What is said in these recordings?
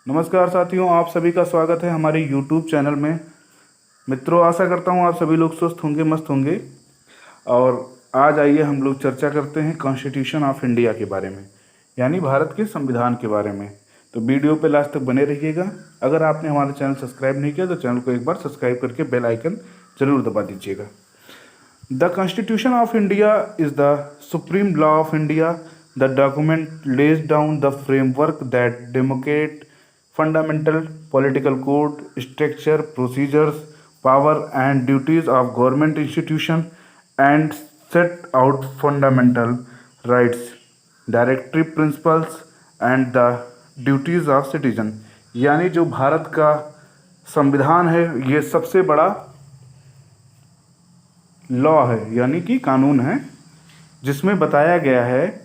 नमस्कार साथियों, आप सभी का स्वागत है हमारे YouTube चैनल में। मित्रों, आशा करता हूँ आप सभी लोग स्वस्थ होंगे, मस्त होंगे। और आज आइए हम लोग चर्चा करते हैं कॉन्स्टिट्यूशन ऑफ इंडिया के बारे में, यानी भारत के संविधान के बारे में। तो वीडियो पे लास्ट तक बने रहिएगा। अगर आपने हमारा चैनल सब्सक्राइब नहीं किया तो चैनल को एक बार सब्सक्राइब करके बेल आइकन जरूर दबा दीजिएगा। The Constitution of India is the supreme law of India. The document lays down the framework that demarcates fundamental political code, structure, procedures, power, and duties of government institution and set out fundamental rights, directive principles, and the duties of citizen. यानी जो भारत का संविधान है, ये सबसे बड़ा law है, यानी कि कानून है, जिसमें बताया गया है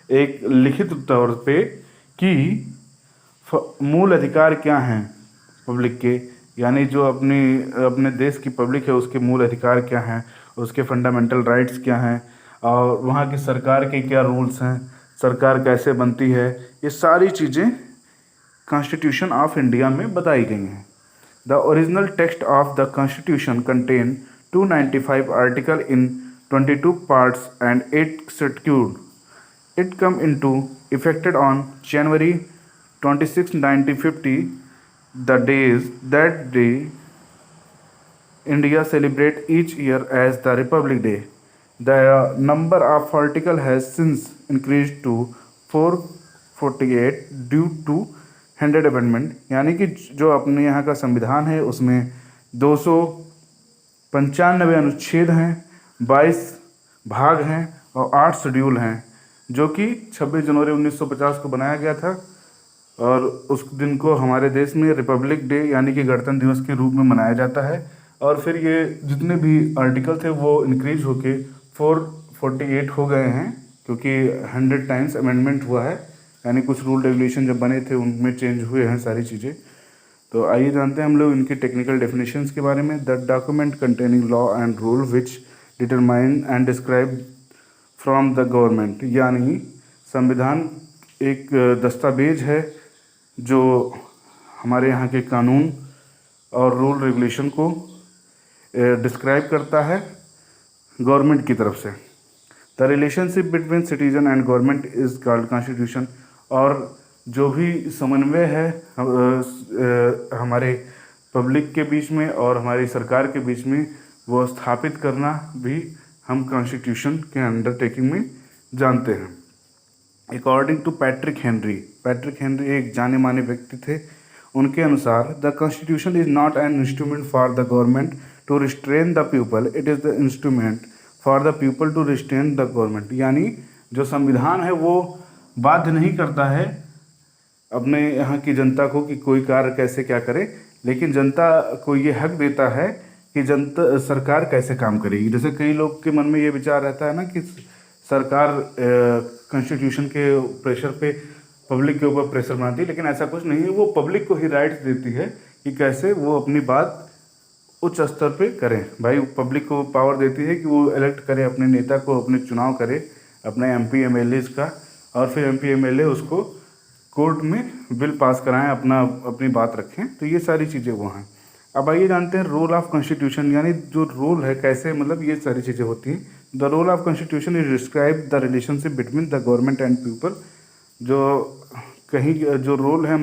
एक लिखित तौर पे कि मूल अधिकार क्या हैं पब्लिक के, यानी जो अपने देश की पब्लिक है उसके मूल अधिकार क्या हैं, उसके फंडामेंटल राइट्स क्या हैं, और वहाँ की सरकार के क्या रूल्स हैं, सरकार कैसे बनती है, ये सारी चीज़ें कॉन्स्टिट्यूशन ऑफ इंडिया में बताई गई हैं। The original text of the Constitution contained 295 articles in 22 parts and 8 schedules. It came into effect on January 26, 1950, the days that day India celebrates each year as the Republic Day. The number of articles has since increased to 448 due to 100 amendment, यानी कि जो अपने यहाँ का संविधान है उसमें 295 अनुच्छेद हैं, 22 भाग हैं और 8 शेड्यूल हैं, जो कि 26 जनवरी 1950 को बनाया गया था। और उस दिन को हमारे देश में रिपब्लिक डे यानी कि गणतंत्र दिवस के रूप में मनाया जाता है। और फिर ये जितने भी आर्टिकल थे वो इंक्रीज होके 448 हो गए हैं, क्योंकि 100 टाइम्स अमेंडमेंट हुआ है, यानी कुछ रूल रेगुलेशन जब बने थे उनमें चेंज हुए हैं सारी चीज़ें। तो आइए जानते हैं हम लोग इनकी टेक्निकल डेफिनेशंस के बारे में। The document containing law and rule which determine and describe from the government, यानी संविधान एक दस्तावेज है जो हमारे यहाँ के कानून और रूल रेगुलेशन को डिस्क्राइब करता है गवर्नमेंट की तरफ से। The relationship between citizen and government is called constitution, और जो भी समन्वय है हमारे पब्लिक के बीच में और हमारी सरकार के बीच में, वो स्थापित करना भी हम कॉन्स्टिट्यूशन के अंडरटेकिंग में जानते हैं। अकॉर्डिंग टू पैट्रिक हेनरी एक जाने माने व्यक्ति थे। उनके अनुसार the constitution is not an instrument for the government to restrain the people, it is the instrument for the people to restrain the government, यानी जो संविधान है वो बाध्य नहीं करता है अपने यहाँ की जनता को कि कोई कार्य कैसे क्या करे, लेकिन जनता को ये हक देता है कि जनता सरकार कैसे काम करेगी। जैसे कई लोग के मन में ये विचार रहता है ना कि सरकार कॉन्स्टिट्यूशन के प्रेशर पे पब्लिक के ऊपर प्रेशर बनाती है, लेकिन ऐसा कुछ नहीं है। वो पब्लिक को ही राइट्स देती है कि कैसे वो अपनी बात उच्च स्तर पे करें। भाई, पब्लिक को पावर देती है कि वो इलेक्ट करे अपने नेता को, अपने चुनाव करे अपने MP MLAs का, और फिर MP MLA उसको कोर्ट में बिल पास कराएं, अपनी बात रखें। तो ये सारी चीज़ें वो हैं। अब आइए जानते हैं रोल ऑफ कॉन्स्टिट्यूशन, यानी जो रोल है कैसे, मतलब ये सारी चीज़ें होती हैं। The role of constitution is describe the relationship between the government and people. जो रोल है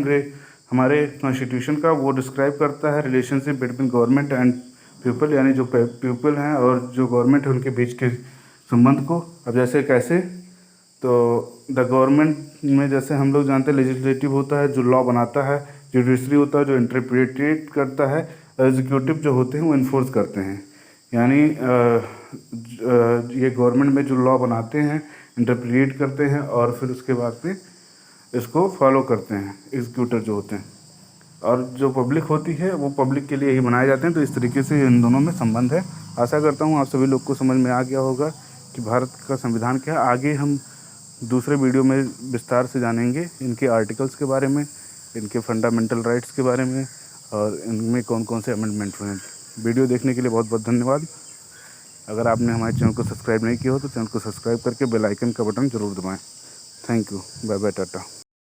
हमारे कॉन्स्टिट्यूशन का, वो डिस्क्राइब करता है relationship between government and people, यानी जो पीपल हैं और जो गवर्नमेंट है उनके बीच के संबंध को। अब जैसे कैसे, तो द गवर्नमेंट में जैसे हम लोग जानते हैं लेजिस्लेटिव होता है जो लॉ बनाता है, जुडिशरी होता है जो इंटरप्रेट करता है, एग्जीक्यूटिव जो होते हैं वो इन्फोर्स करते हैं। यानी ये गवर्नमेंट में जो लॉ बनाते हैं, इंटरप्रेट करते हैं और फिर उसके बाद में इसको फॉलो करते हैं एग्जीक्यूटर जो होते हैं, और जो पब्लिक होती है वो पब्लिक के लिए ही बनाए जाते हैं। तो इस तरीके से इन दोनों में संबंध है। आशा करता हूँ आप सभी लोग को समझ में आ गया होगा कि भारत का संविधान क्या है। आगे हम दूसरे वीडियो में विस्तार से जानेंगे इनके आर्टिकल्स के बारे में, इनके फंडामेंटल राइट्स के बारे में, और इनमें कौन कौन से अमेंडमेंट हुए हैं। वीडियो देखने के लिए बहुत बहुत धन्यवाद। अगर आपने हमारे चैनल को सब्सक्राइब नहीं किया हो तो चैनल को सब्सक्राइब करके बेल आइकन का बटन ज़रूर दबाएं। Thank you, bye bye, Tata.